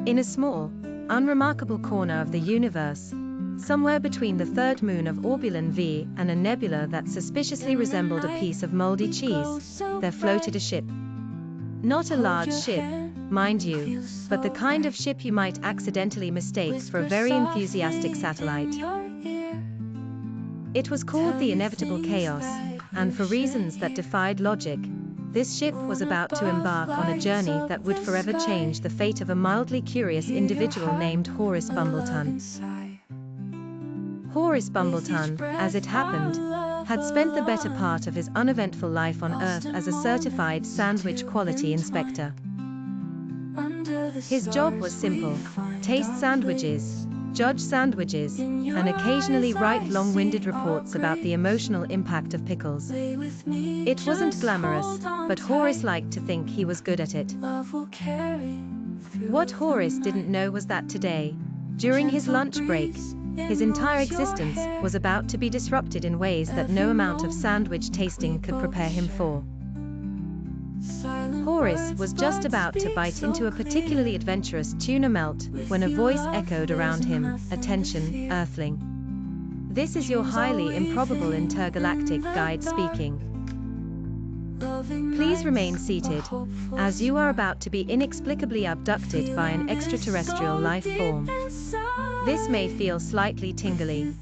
In a small, unremarkable corner of the universe, somewhere between the third moon of Orbulin V and a nebula that suspiciously resembled a piece of moldy cheese, there floated a ship. Not a large ship, mind you, but the kind of ship you might accidentally mistake for a very enthusiastic satellite. It was called the Inevitable Chaos, and for reasons that defied logic, this ship was about to embark on a journey that would forever change the fate of a mildly curious individual named Horace Bumbleton. Horace Bumbleton, as it happened, had spent the better part of his uneventful life on Earth as a certified sandwich quality inspector. His job was simple: taste sandwiches, judge sandwiches, and occasionally write long-winded reports about the emotional impact of pickles. It wasn't glamorous, but Horace liked to think he was good at it. What Horace didn't know was that today, during his lunch break, his entire existence was about to be disrupted in ways that no amount of sandwich tasting could prepare him for. Horace was just about to bite into a particularly adventurous tuna melt when a voice echoed around him, "Attention, Earthling. This is your highly improbable intergalactic guide speaking. Please remain seated, as you are about to be inexplicably abducted by an extraterrestrial life form. This may feel slightly tingly."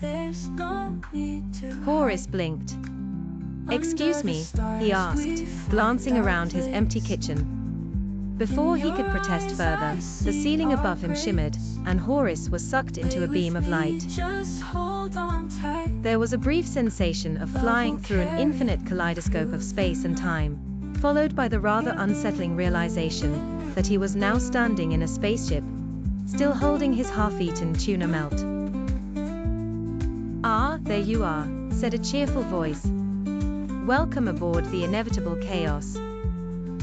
Horace blinked. "Excuse me," he asked, glancing around his empty kitchen. Before he could protest further, the ceiling above him shimmered, and Horace was sucked into a beam of light. There was a brief sensation of flying through an infinite kaleidoscope of space and time, followed by the rather unsettling realization that he was now standing in a spaceship, still holding his half-eaten tuna melt. "Ah, there you are," said a cheerful voice. "Welcome aboard the Inevitable Chaos."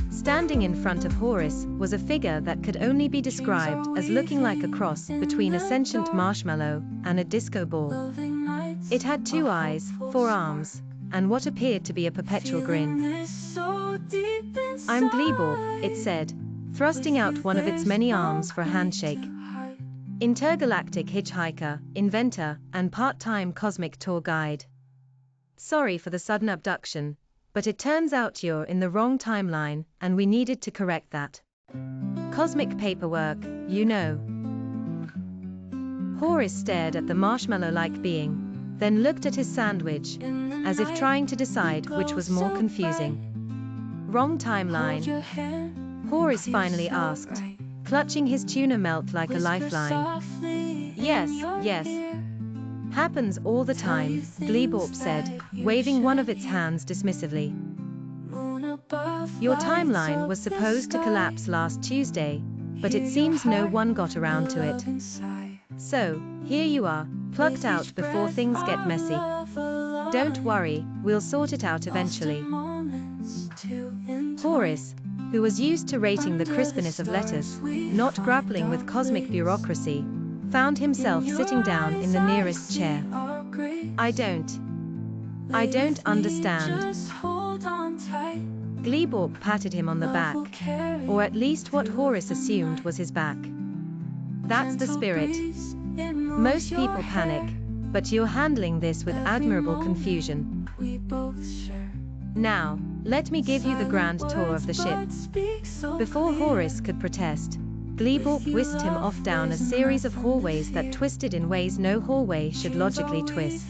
Standing in front of Horace was a figure that could only be described as looking like a cross between a sentient marshmallow and a disco ball. It had 2 eyes, 4 arms, and what appeared to be a perpetual grin. "I'm Gleeborp," it said, thrusting out one of its many arms for a handshake. "Intergalactic hitchhiker, inventor, and part-time cosmic tour guide. Sorry for the sudden abduction, but it turns out you're in the wrong timeline, and we needed to correct that. Cosmic paperwork, you know." Horace stared at the marshmallow-like being, then looked at his sandwich, as if trying to decide which was more confusing. "Wrong timeline?" Horace finally asked, clutching his tuna melt like a lifeline. Yes. "Happens all the time," Gleeborp said, waving one of its hands dismissively. "Your timeline was supposed to collapse last Tuesday, but it seems no one got around to it. So, here you are, plucked out before things get messy. Don't worry, we'll sort it out eventually." Horace, who was used to rating the crispness of lettuce, not grappling with cosmic bureaucracy, found himself sitting down in the nearest chair. I don't understand." Gleeborp patted him on the back, or at least what Horace assumed was his back. "That's the spirit. Most people panic, but you're handling this with admirable confusion. Now, let me give you the grand tour of the ship." Before Horace could protest, Gleeborp whisked him off down a series of hallways that twisted in ways no hallway should logically twist.